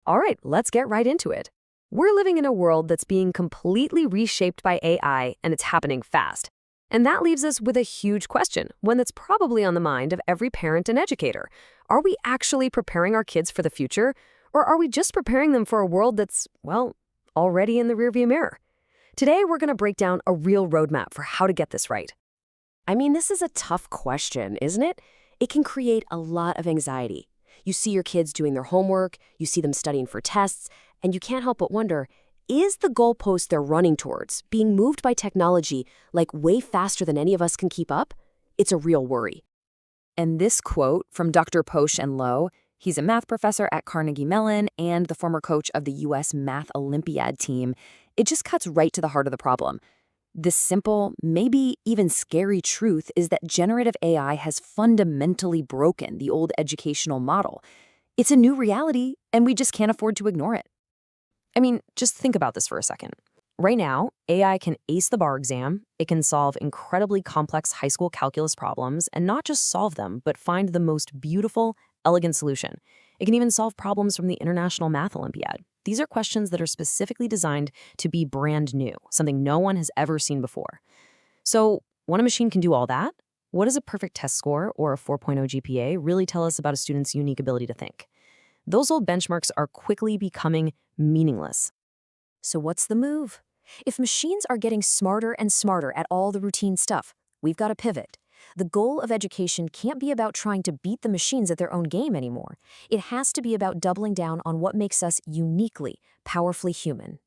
All right, let's get right into it. We're living in a world that's being completely reshaped by AI, and it's happening fast. And that leaves us with a huge question, one that's probably on the mind of every parent and educator. Are we actually preparing our kids for the future, or are we just preparing them for a world that's, well, already in the rearview mirror? Today, we're going to break down a real roadmap for how to get this right. I mean, this is a tough question, isn't it? It can create a lot of anxiety. You see your kids doing their homework, you see them studying for tests, and you can't help but wonder, is the goalpost they're running towards being moved by technology like way faster than any of us can keep up? It's a real worry. And this quote from Dr. Posh and Lowe, he's a math professor at Carnegie Mellon and the former coach of the U.S. Math Olympiad team, it just cuts right to the heart of the problem. This simple, maybe even scary truth is that generative AI has fundamentally broken the old educational model. It's a new reality, and we just can't afford to ignore it. I mean, just think about this for a second. Right now, AI can ace the bar exam, it can solve incredibly complex high school calculus problems, and not just solve them, but find the most beautiful, elegant solution. It can even solve problems from the International Math Olympiad. These are questions that are specifically designed to be brand new, something no one has ever seen before. So, when a machine can do all that, what does a perfect test score or a 4.0 GPA really tell us about a student's unique ability to think? Those old benchmarks are quickly becoming meaningless. So what's the move? If machines are getting smarter and smarter at all the routine stuff, we've got to pivot. The goal of education can't be about trying to beat the machines at their own game anymore. It has to be about doubling down on what makes us uniquely, powerfully human.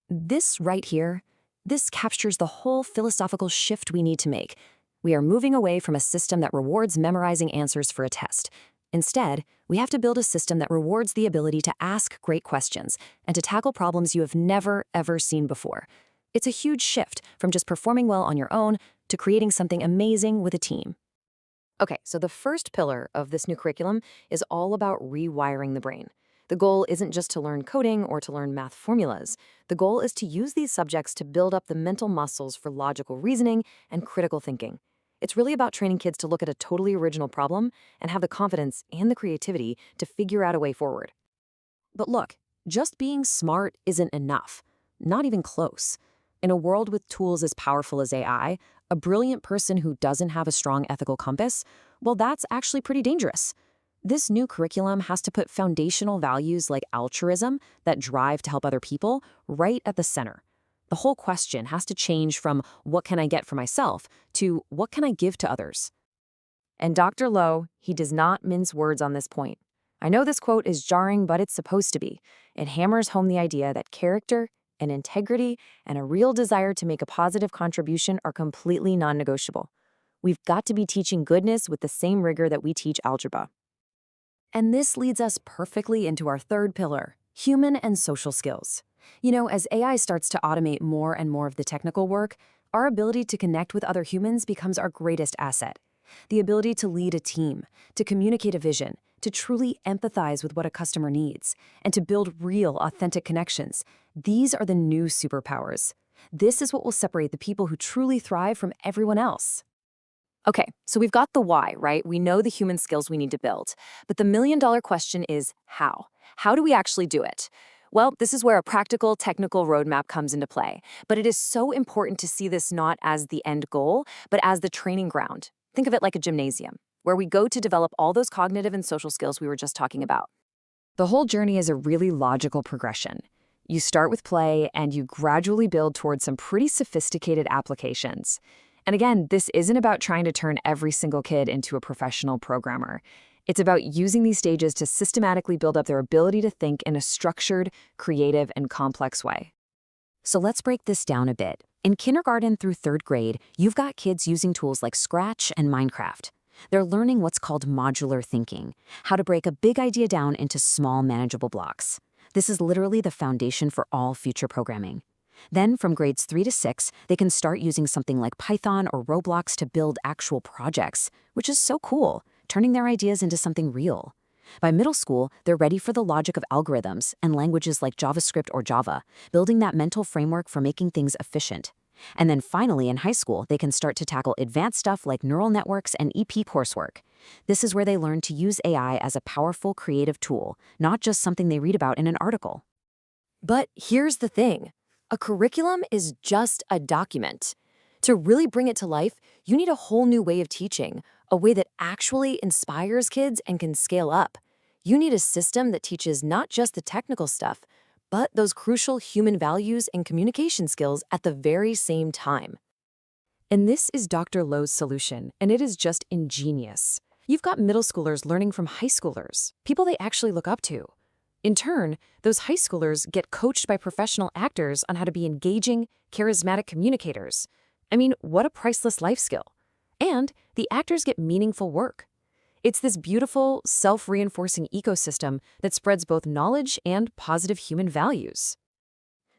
This right here, this captures the whole philosophical shift we need to make. We are moving away from a system that rewards memorizing answers for a test. Instead, we have to build a system that rewards the ability to ask great questions and to tackle problems you have never, ever seen before. It's a huge shift from just performing well on your own to creating something amazing with a team. Okay, so the first pillar of this new curriculum is all about rewiring the brain. The goal isn't just to learn coding or to learn math formulas. The goal is to use these subjects to build up the mental muscles for logical reasoning and critical thinking. It's really about training kids to look at a totally original problem and have the confidence and the creativity to figure out a way forward. But look, just being smart isn't enough. Not even close. In a world with tools as powerful as AI, a brilliant person who doesn't have a strong ethical compass, well, that's actually pretty dangerous. This new curriculum has to put foundational values like altruism, that drive to help other people, right at the center. The whole question has to change from what can I get for myself to what can I give to others. And Dr. Lowe, he does not mince words on this point. I know this quote is jarring, but it's supposed to be. It hammers home the idea that character and integrity and a real desire to make a positive contribution are completely non-negotiable. We've got to be teaching goodness with the same rigor that we teach algebra. And this leads us perfectly into our third pillar, human and social skills. You know, as AI starts to automate more and more of the technical work, our ability to connect with other humans becomes our greatest asset. The ability to lead a team, to communicate a vision, to truly empathize with what a customer needs, and to build real, authentic connections. These are the new superpowers. This is what will separate the people who truly thrive from everyone else. Okay, so we've got the why, right? We know the human skills we need to build. But the million-dollar question is how? How do we actually do it? Well, this is where a practical, technical roadmap comes into play. But it is so important to see this not as the end goal, but as the training ground. Think of it like a gymnasium, where we go to develop all those cognitive and social skills we were just talking about. The whole journey is a really logical progression. You start with play, and you gradually build towards some pretty sophisticated applications. And again, this isn't about trying to turn every single kid into a professional programmer. It's about using these stages to systematically build up their ability to think in a structured, creative, and complex way. So let's break this down a bit. In kindergarten through third grade, you've got kids using tools like Scratch and Minecraft. They're learning what's called modular thinking, how to break a big idea down into small, manageable blocks. This is literally the foundation for all future programming. Then, from grades 3 to 6, they can start using something like Python or Roblox to build actual projects, which is so cool, turning their ideas into something real. By middle school, they're ready for the logic of algorithms and languages like JavaScript or Java, building that mental framework for making things efficient. And then finally, in high school, they can start to tackle advanced stuff like neural networks and EP coursework. This is where they learn to use AI as a powerful creative tool, not just something they read about in an article. But here's the thing. A curriculum is just a document. To really bring it to life, you need a whole new way of teaching, a way that actually inspires kids and can scale up. You need a system that teaches not just the technical stuff, but those crucial human values and communication skills at the very same time. And this is Dr. Lowe's solution, and it is just ingenious. You've got middle schoolers learning from high schoolers, people they actually look up to. In turn, those high schoolers get coached by professional actors on how to be engaging, charismatic communicators. I mean, what a priceless life skill. And the actors get meaningful work. It's this beautiful, self-reinforcing ecosystem that spreads both knowledge and positive human values.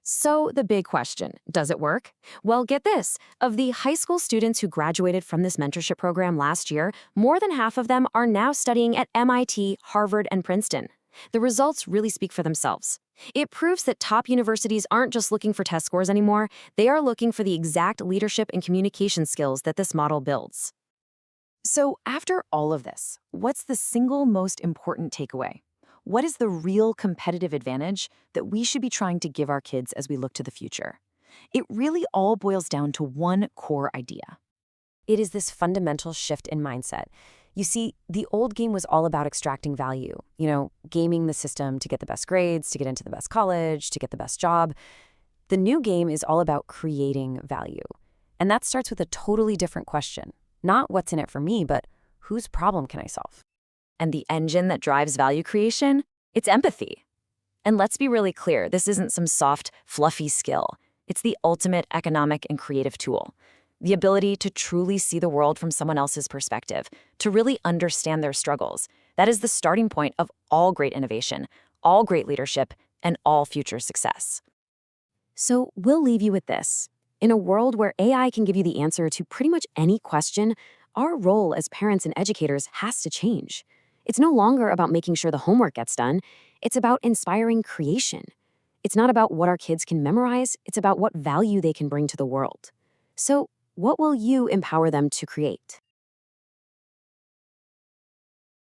So the big question, does it work? Well, get this. Of the high school students who graduated from this mentorship program last year, more than half of them are now studying at MIT, Harvard, and Princeton. The results really speak for themselves. It proves that top universities aren't just looking for test scores anymore, they are looking for the exact leadership and communication skills that this model builds. So after all of this, what's the single most important takeaway? What is the real competitive advantage that we should be trying to give our kids as we look to the future? It really all boils down to one core idea. It is this fundamental shift in mindset. You see, the old game was all about extracting value, gaming the system to get the best grades, to get into the best college, to get the best job. The new game is all about creating value. And that starts with a totally different question. Not what's in it for me, but whose problem can I solve? And the engine that drives value creation? It's empathy. And let's be really clear, this isn't some soft, fluffy skill. It's the ultimate economic and creative tool. The ability to truly see the world from someone else's perspective, to really understand their struggles. That is the starting point of all great innovation, all great leadership, and all future success. So we'll leave you with this. In a world where AI can give you the answer to pretty much any question, our role as parents and educators has to change. It's no longer about making sure the homework gets done. It's about inspiring creation. It's not about what our kids can memorize. It's about what value they can bring to the world. So, what will you empower them to create?